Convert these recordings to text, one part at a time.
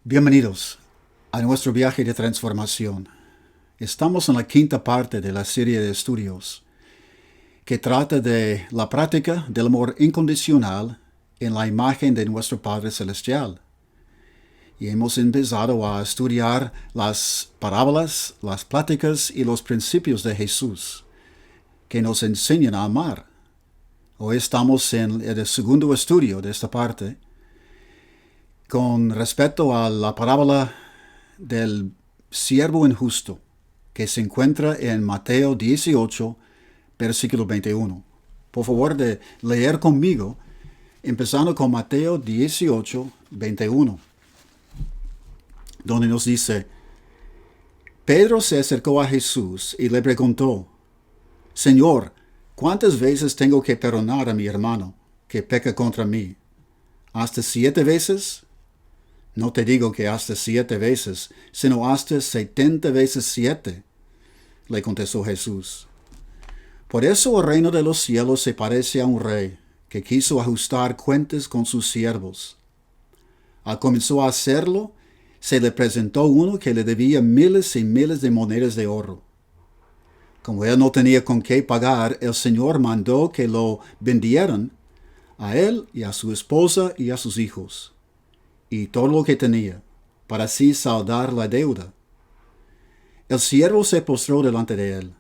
Bienvenidos a nuestro viaje de transformación. Estamos en la quinta parte de la serie de estudios que trata de la práctica del amor incondicional en la imagen de nuestro Padre Celestial. Y hemos empezado a estudiar las parábolas, las pláticas y los principios de Jesús que nos enseñan a amar. Hoy estamos en el segundo estudio de esta parte con respecto a la parábola del siervo injusto que se encuentra en Mateo 18, versículo 21. Por favor de leer conmigo, empezando con Mateo 18, 21, donde nos dice: Pedro se acercó a Jesús y le preguntó: Señor, ¿cuántas veces tengo que perdonar a mi hermano que peca contra mí? ¿Hasta 7 veces? No te digo que hasta 7 veces, sino hasta 70 veces 7, le contestó Jesús. Por eso el reino de los cielos se parece a un rey que quiso ajustar cuentas con sus siervos. Al comenzó a hacerlo, se le presentó uno que le debía miles y miles de monedas de oro. Como él no tenía con qué pagar, el Señor mandó que lo vendieran a él y a su esposa y a sus hijos, y todo lo que tenía, para así saldar la deuda. El siervo se postró delante de él.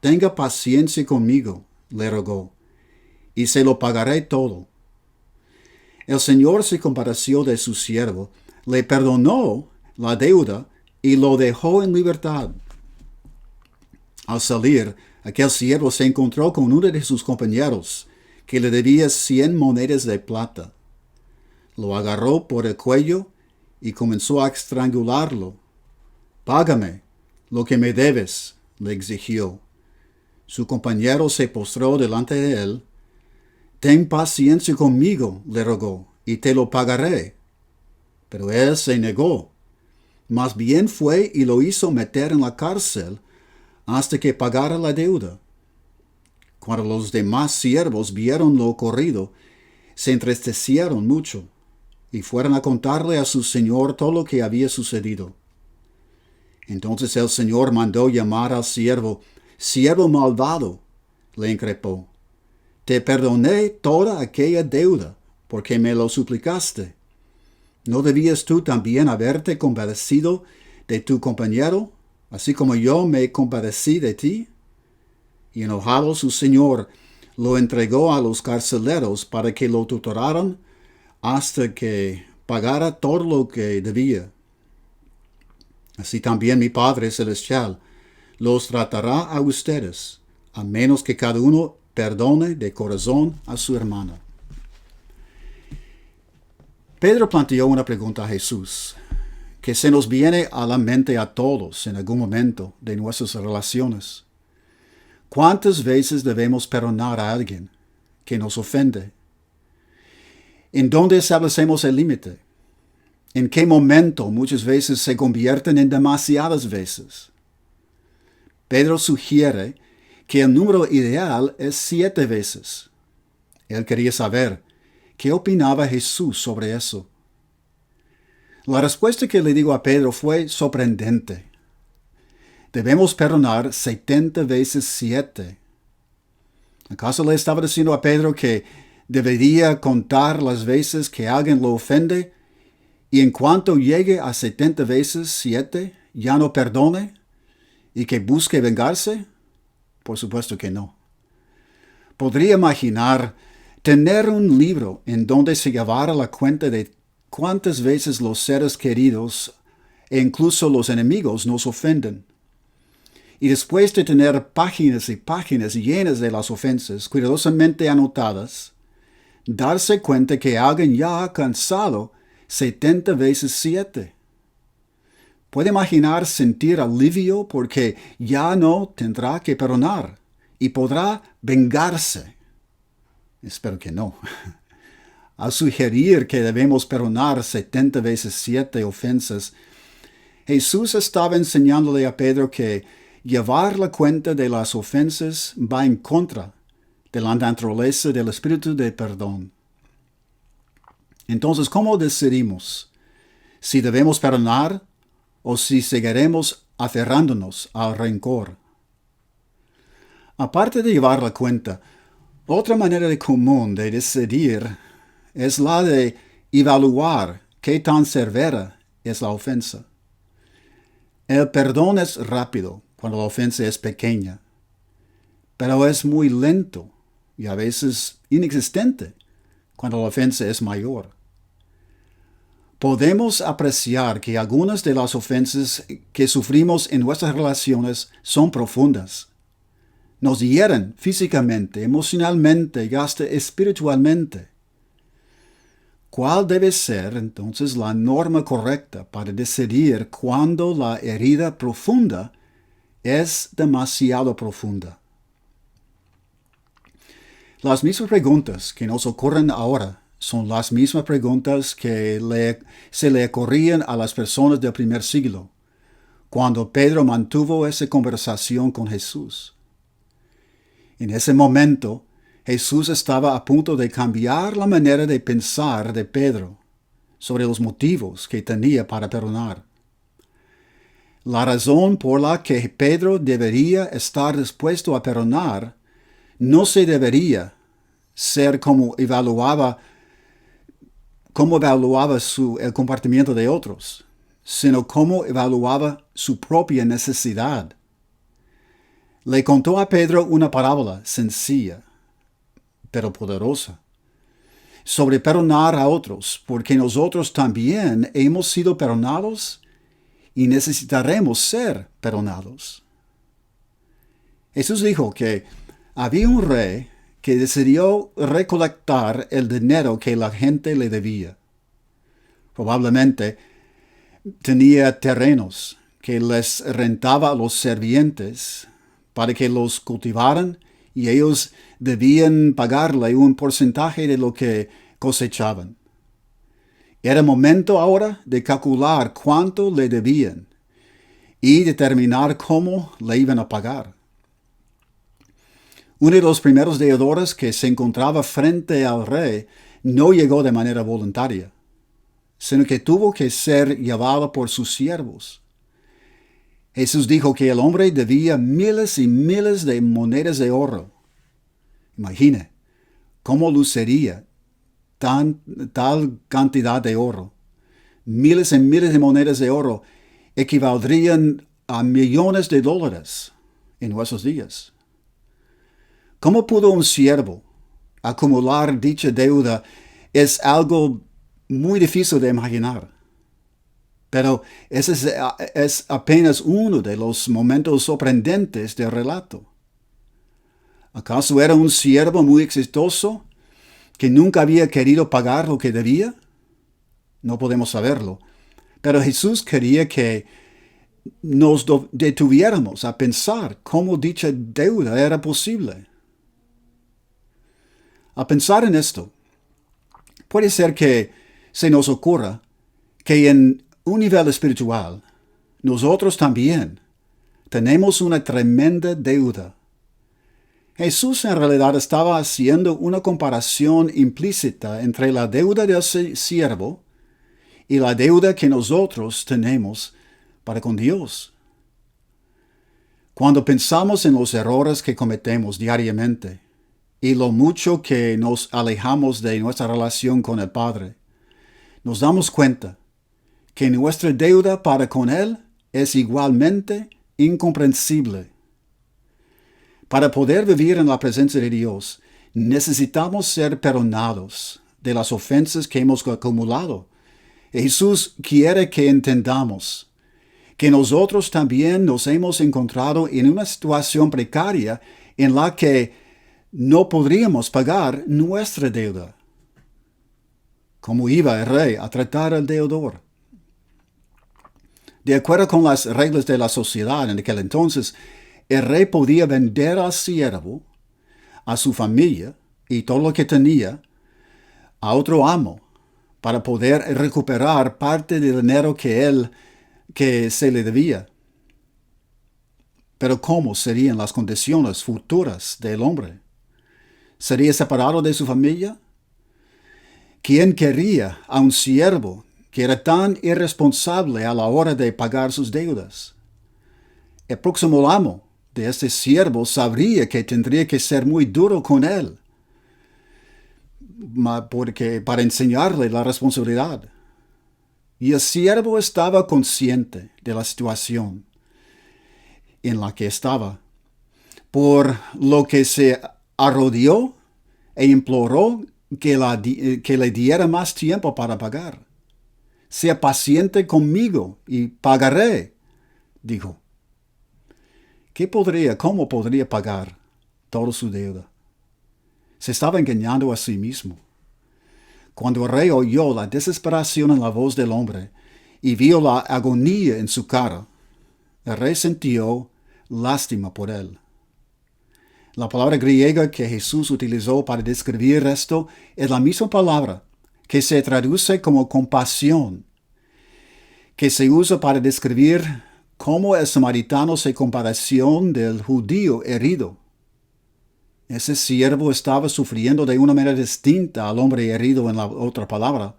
Tenga paciencia conmigo, le rogó, y se lo pagaré todo. El Señor se compadeció de su siervo, le perdonó la deuda y lo dejó en libertad. Al salir, aquel siervo se encontró con uno de sus compañeros, que le debía 100 monedas de plata. Lo agarró por el cuello y comenzó a estrangularlo. Págame lo que me debes, le exigió. Su compañero se postró delante de él. Ten paciencia conmigo, le rogó, y te lo pagaré. Pero él se negó. Más bien fue y lo hizo meter en la cárcel hasta que pagara la deuda. Cuando los demás siervos vieron lo ocurrido, se entristecieron mucho y fueron a contarle a su señor todo lo que había sucedido. Entonces el Señor mandó llamar al siervo. Siervo malvado, le increpó, te perdoné toda aquella deuda porque me lo suplicaste. ¿No debías tú también haberte compadecido de tu compañero, así como yo me compadecí de ti? Y enojado su señor lo entregó a los carceleros para que lo torturaran hasta que pagara todo lo que debía. Así también mi Padre Celestial los tratará a ustedes, a menos que cada uno perdone de corazón a su hermano. Pedro planteó una pregunta a Jesús, que se nos viene a la mente a todos en algún momento de nuestras relaciones. ¿Cuántas veces debemos perdonar a alguien que nos ofende? ¿En dónde establecemos el límite? ¿En qué momento muchas veces se convierten en demasiadas veces? Pedro sugiere que el número ideal es 7 veces. Él quería saber qué opinaba Jesús sobre eso. La respuesta que le digo a Pedro fue sorprendente. Debemos perdonar 70 veces 7. ¿Acaso le estaba diciendo a Pedro que debería contar las veces que alguien lo ofende y en cuanto llegue a 70 veces 7 ya no perdone y que busque vengarse? Por supuesto que no. Podría imaginar tener un libro en donde se llevara la cuenta de cuántas veces los seres queridos e incluso los enemigos nos ofenden. Y después de tener páginas y páginas llenas de las ofensas cuidadosamente anotadas, darse cuenta que alguien ya ha alcanzado 70 veces 7. Puede imaginar sentir alivio porque ya no tendrá que perdonar y podrá vengarse. Espero que no. Al sugerir que debemos perdonar 70 veces 7 ofensas, Jesús estaba enseñándole a Pedro que llevar la cuenta de las ofensas va en contra de la naturaleza del espíritu de perdón. Entonces, ¿cómo decidimos si debemos perdonar o si seguiremos aferrándonos al rencor. Aparte de llevar la cuenta, otra manera común de decidir es la de evaluar qué tan severa es la ofensa. El perdón es rápido cuando la ofensa es pequeña, pero es muy lento y a veces inexistente cuando la ofensa es mayor. Podemos apreciar que algunas de las ofensas que sufrimos en nuestras relaciones son profundas. Nos hieren físicamente, emocionalmente y hasta espiritualmente. ¿Cuál debe ser entonces la norma correcta para decidir cuándo la herida profunda es demasiado profunda? Las mismas preguntas que nos ocurren ahora son las mismas preguntas que se le ocurrían a las personas del primer siglo, cuando Pedro mantuvo esa conversación con Jesús. En ese momento, Jesús estaba a punto de cambiar la manera de pensar de Pedro sobre los motivos que tenía para perdonar. La razón por la que Pedro debería estar dispuesto a perdonar no se debería ser cómo evaluaba el comportamiento de otros, sino cómo evaluaba su propia necesidad. Le contó a Pedro una parábola sencilla, pero poderosa, sobre perdonar a otros, porque nosotros también hemos sido perdonados y necesitaremos ser perdonados. Jesús dijo que había un rey que decidió recolectar el dinero que la gente le debía. Probablemente tenía terrenos que les rentaba a los sirvientes para que los cultivaran y ellos debían pagarle un porcentaje de lo que cosechaban. Era momento ahora de calcular cuánto le debían y determinar cómo le iban a pagar. Uno de los primeros deudores que se encontraba frente al rey no llegó de manera voluntaria, sino que tuvo que ser llevado por sus siervos. Jesús dijo que el hombre debía miles y miles de monedas de oro. Imagine cómo lucería tal cantidad de oro. Miles y miles de monedas de oro equivaldrían a millones de dólares en nuestros días. ¿Cómo pudo un siervo acumular dicha deuda? Es algo muy difícil de imaginar. Pero ese es apenas uno de los momentos sorprendentes del relato. ¿Acaso era un siervo muy exitoso que nunca había querido pagar lo que debía? No podemos saberlo. Pero Jesús quería que nos detuviéramos a pensar cómo dicha deuda era posible. Al pensar en esto, puede ser que se nos ocurra que en un nivel espiritual, nosotros también tenemos una tremenda deuda. Jesús en realidad estaba haciendo una comparación implícita entre la deuda del siervo y la deuda que nosotros tenemos para con Dios. Cuando pensamos en los errores que cometemos diariamente y lo mucho que nos alejamos de nuestra relación con el Padre, nos damos cuenta que nuestra deuda para con Él es igualmente incomprensible. Para poder vivir en la presencia de Dios, necesitamos ser perdonados de las ofensas que hemos acumulado. Jesús quiere que entendamos que nosotros también nos hemos encontrado en una situación precaria en la que no podríamos pagar nuestra deuda. ¿Cómo iba el rey a tratar al deudor? De acuerdo con las reglas de la sociedad en aquel entonces, el rey podía vender al siervo, a su familia y todo lo que tenía a otro amo para poder recuperar parte del dinero que se le debía. Pero ¿cómo serían las condiciones futuras del hombre? ¿Sería separado de su familia? ¿Quién querría a un siervo que era tan irresponsable a la hora de pagar sus deudas. El próximo amo de este siervo sabría que tendría que ser muy duro con él, porque para enseñarle la responsabilidad. Y el siervo estaba consciente de la situación en la que estaba, por lo que se arrodilló e imploró que le diera más tiempo para pagar. Sea paciente conmigo y pagaré, dijo. ¿Cómo podría pagar toda su deuda? Se estaba engañando a sí mismo. Cuando el rey oyó la desesperación en la voz del hombre y vio la agonía en su cara, el rey sintió lástima por él. La palabra griega que Jesús utilizó para describir esto es la misma palabra que se traduce como compasión, que se usa para describir cómo el samaritano se compadeció del judío herido. Ese siervo estaba sufriendo de una manera distinta al hombre herido en la otra palabra,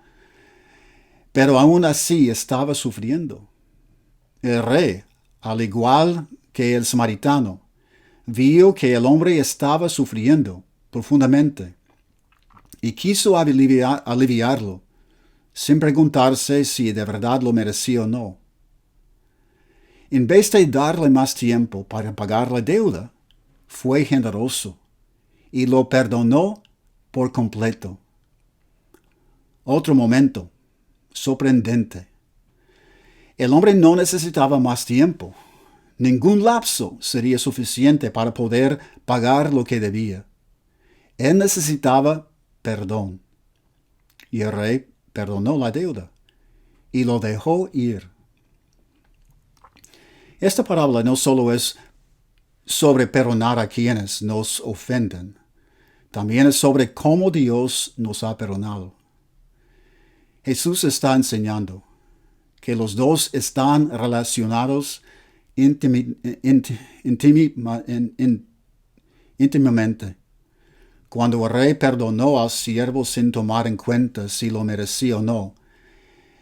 pero aún así estaba sufriendo. El rey, al igual que el samaritano, vio que el hombre estaba sufriendo profundamente y quiso aliviarlo, sin preguntarse si de verdad lo merecía o no. En vez de darle más tiempo para pagar la deuda, fue generoso y lo perdonó por completo. Otro momento sorprendente. El hombre no necesitaba más tiempo. Ningún lapso sería suficiente para poder pagar lo que debía. Él necesitaba perdón. Y el rey perdonó la deuda y lo dejó ir. Esta parábola no solo es sobre perdonar a quienes nos ofenden, también es sobre cómo Dios nos ha perdonado. Jesús está enseñando que los dos están relacionados íntimamente. Cuando el rey perdonó al siervo sin tomar en cuenta si lo merecía o no,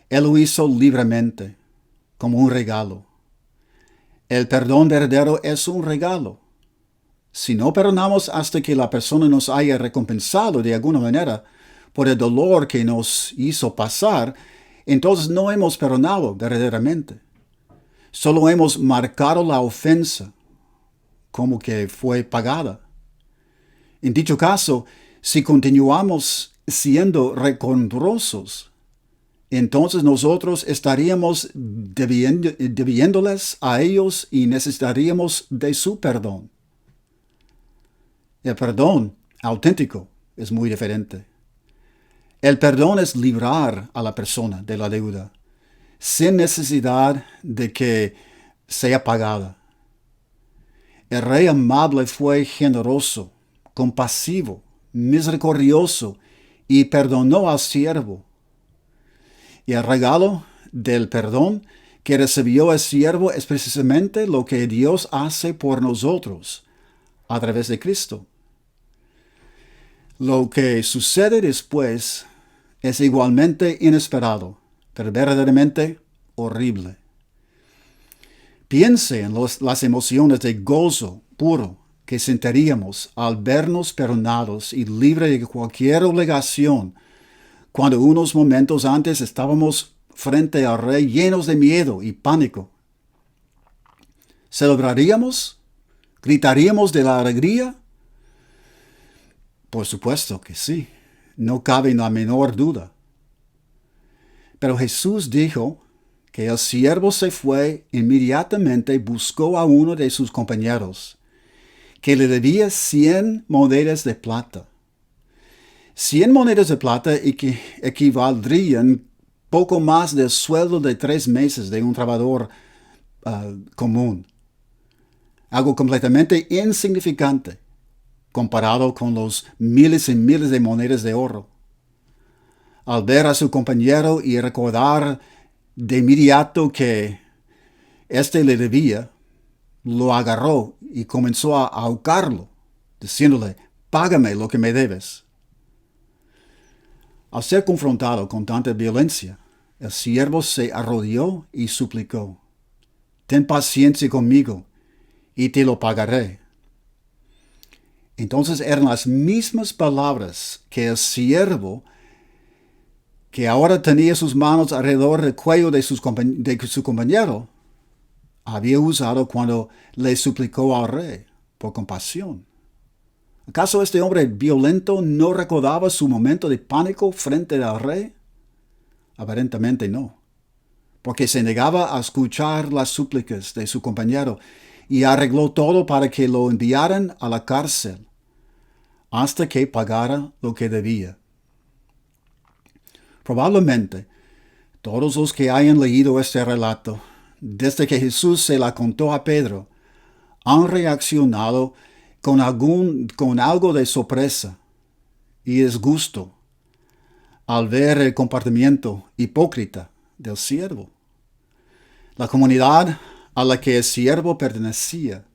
él lo hizo libremente, como un regalo. El perdón verdadero es un regalo. Si no perdonamos hasta que la persona nos haya recompensado de alguna manera por el dolor que nos hizo pasar, entonces no hemos perdonado verdaderamente. Solo hemos marcado la ofensa como que fue pagada. En dicho caso, si continuamos siendo rencorosos, entonces nosotros estaríamos debiéndoles a ellos y necesitaríamos de su perdón. El perdón auténtico es muy diferente. El perdón es librar a la persona de la deuda, sin necesidad de que sea pagada. El rey amable fue generoso, compasivo, misericordioso y perdonó al siervo. Y el regalo del perdón que recibió el siervo es precisamente lo que Dios hace por nosotros a través de Cristo. Lo que sucede después es igualmente inesperado, pero verdaderamente horrible. Piense en las emociones de gozo puro que sentiríamos al vernos perdonados y libres de cualquier obligación, cuando unos momentos antes estábamos frente al rey llenos de miedo y pánico. ¿Celebraríamos? ¿Gritaríamos de la alegría? Por supuesto que sí, no cabe la menor duda. Pero Jesús dijo que el siervo se fue inmediatamente, buscó a uno de sus compañeros, que le debía 100 monedas de plata. 100 monedas de plata equivaldrían poco más del sueldo de 3 meses de un trabajador común. Algo completamente insignificante comparado con los miles y miles de monedas de oro. Al ver a su compañero y recordar de inmediato que éste le debía, lo agarró y comenzó a ahorcarlo, diciéndole: «Págame lo que me debes». Al ser confrontado con tanta violencia, El siervo se arrodilló y suplicó: «Ten paciencia conmigo, y te lo pagaré». Entonces eran las mismas palabras que el siervo, que ahora tenía sus manos alrededor del cuello de su compañero, había usado cuando le suplicó al rey por compasión. ¿Acaso este hombre violento no recordaba su momento de pánico frente al rey? Aparentemente no, porque se negaba a escuchar las súplicas de su compañero y arregló todo para que lo enviaran a la cárcel hasta que pagara lo que debía. Probablemente todos los que hayan leído este relato, desde que Jesús se la contó a Pedro, han reaccionado con algo de sorpresa y disgusto al ver el comportamiento hipócrita del siervo. La comunidad a la que el siervo pertenecía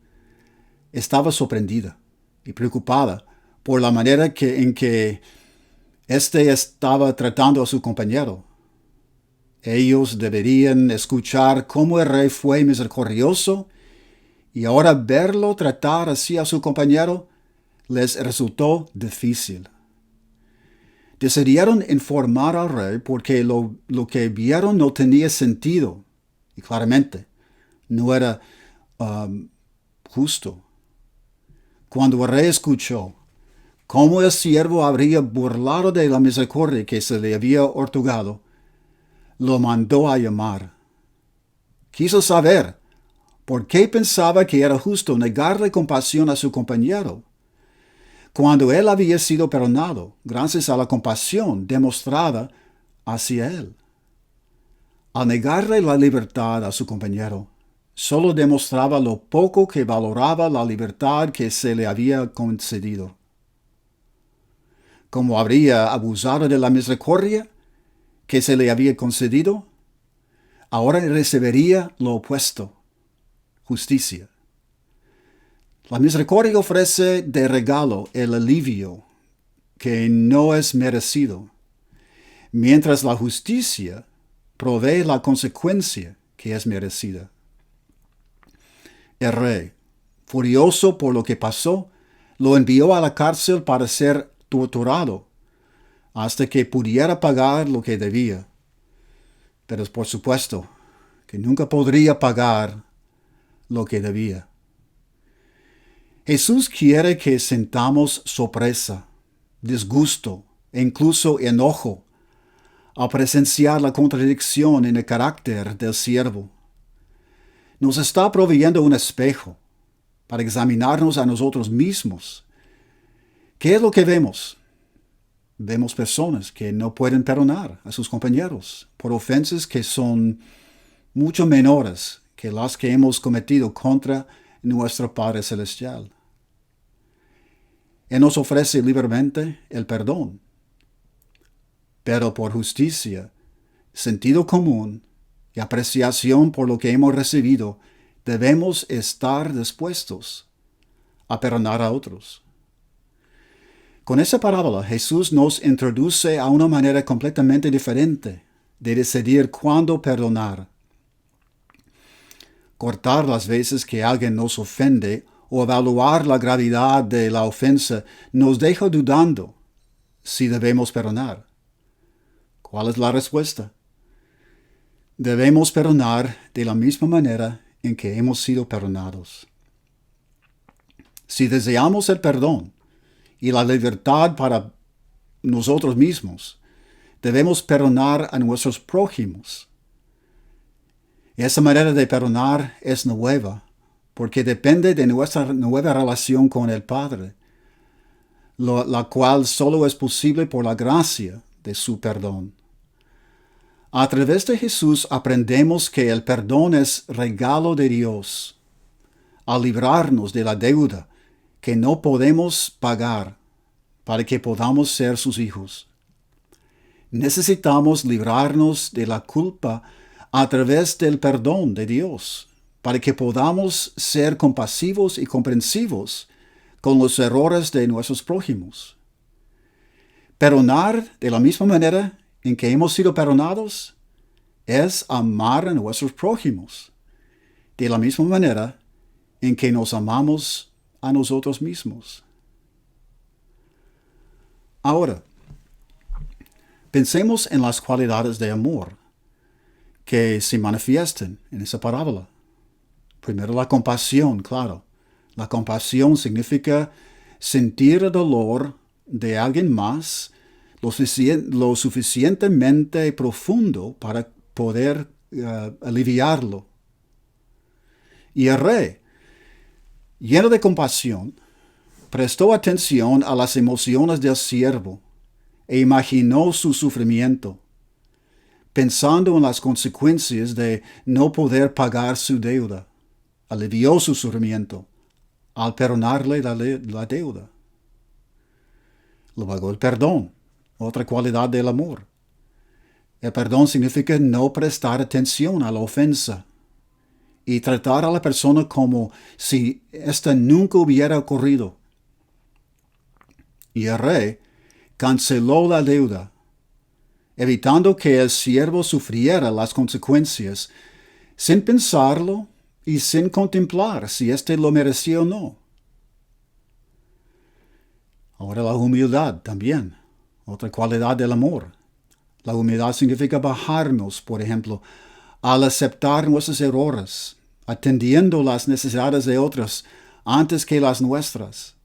estaba sorprendida y preocupada por la manera en que éste estaba tratando a su compañero. Ellos deberían escuchar cómo el rey fue misericordioso, y ahora verlo tratar así a su compañero les resultó difícil. Decidieron informar al rey porque lo que vieron no tenía sentido y claramente no era justo. Cuando el rey escuchó cómo el siervo habría burlado de la misericordia que se le había otorgado, lo mandó a llamar. Quiso saber por qué pensaba que era justo negarle compasión a su compañero, cuando él había sido perdonado gracias a la compasión demostrada hacia él. Al negarle la libertad a su compañero, solo demostraba lo poco que valoraba la libertad que se le había concedido. Como habría abusado de la misericordia que se le había concedido, ahora recibiría lo opuesto: justicia. La misericordia ofrece de regalo el alivio que no es merecido, mientras la justicia provee la consecuencia que es merecida. El rey, furioso por lo que pasó, lo envió a la cárcel para ser torturado hasta que pudiera pagar lo que debía. Pero por supuesto que nunca podría pagar lo que debía. Jesús quiere que sintamos sorpresa, disgusto e incluso enojo al presenciar la contradicción en el carácter del siervo. Nos está proveyendo un espejo para examinarnos a nosotros mismos. ¿Qué es lo que vemos? Vemos personas que no pueden perdonar a sus compañeros por ofensas que son mucho menores que las que hemos cometido contra nuestro Padre Celestial. Él nos ofrece libremente el perdón, pero por justicia, sentido común y apreciación por lo que hemos recibido, debemos estar dispuestos a perdonar a otros. Con esa parábola, Jesús nos introduce a una manera completamente diferente de decidir cuándo perdonar. Cortar las veces que alguien nos ofende o evaluar la gravedad de la ofensa nos deja dudando si debemos perdonar. ¿Cuál es la respuesta? Debemos perdonar de la misma manera en que hemos sido perdonados. Si deseamos el perdón y la libertad para nosotros mismos, debemos perdonar a nuestros prójimos. Esa manera de perdonar es nueva, porque depende de nuestra nueva relación con el Padre, la cual solo es posible por la gracia de su perdón. A través de Jesús aprendemos que el perdón es regalo de Dios, al librarnos de la deuda que no podemos pagar para que podamos ser sus hijos. Necesitamos librarnos de la culpa a través del perdón de Dios, para que podamos ser compasivos y comprensivos con los errores de nuestros prójimos. Perdonar de la misma manera en que hemos sido perdonados es amar a nuestros prójimos, de la misma manera en que nos amamos a nosotros mismos. Ahora, pensemos en las cualidades de amor que se manifiestan en esa parábola. Primero, la compasión, claro. La compasión significa sentir el dolor de alguien más lo suficientemente profundo para poder aliviarlo. Y el rey, lleno de compasión, prestó atención a las emociones del siervo e imaginó su sufrimiento, pensando en las consecuencias de no poder pagar su deuda. Alivió su sufrimiento al perdonarle la deuda. Luego el perdón, otra cualidad del amor. El perdón significa no prestar atención a la ofensa y tratar a la persona como si ésta nunca hubiera ocurrido. Y el rey canceló la deuda, evitando que el siervo sufriera las consecuencias, sin pensarlo y sin contemplar si éste lo merecía o no. Ahora la humildad también, otra cualidad del amor. La humildad significa bajarnos, por ejemplo, al aceptar nuestros errores, atendiendo las necesidades de otros antes que las nuestras.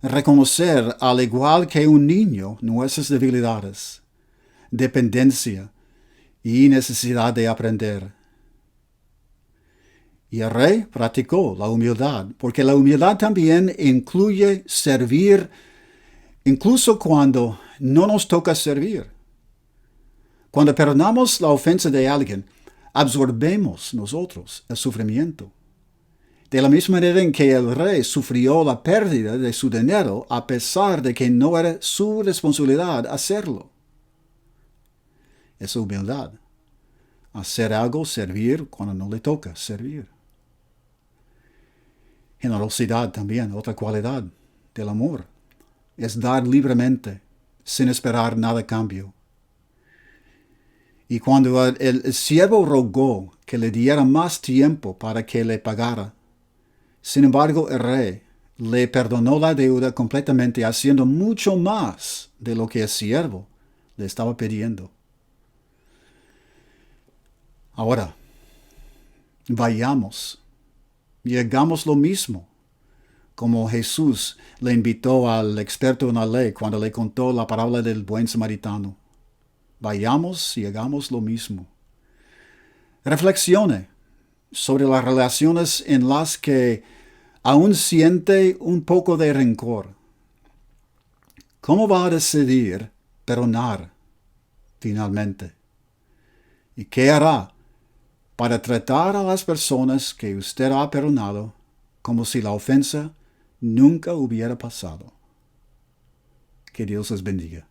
Reconocer, al igual que un niño, nuestras debilidades, dependencia y necesidad de aprender. Y el rey practicó la humildad, porque la humildad también incluye servir incluso cuando no nos toca servir. Cuando perdonamos la ofensa de alguien, absorbemos nosotros el sufrimiento. De la misma manera en que el rey sufrió la pérdida de su dinero a pesar de que no era su responsabilidad hacerlo. Es humildad. Hacer algo, servir cuando no le toca servir. Generosidad también, otra cualidad del amor. Es dar libremente, sin esperar nada a cambio. Y cuando el siervo rogó que le diera más tiempo para que le pagara, sin embargo el rey le perdonó la deuda completamente, haciendo mucho más de lo que el siervo le estaba pidiendo. Ahora, vayamos y hagamos lo mismo, como Jesús le invitó al experto en la ley cuando le contó la parábola del buen samaritano. Vayamos y hagamos lo mismo. Reflexione sobre las relaciones en las que aún siente un poco de rencor. ¿Cómo va a decidir perdonar finalmente? ¿Y qué hará para tratar a las personas que usted ha perdonado como si la ofensa nunca hubiera pasado? Que Dios les bendiga.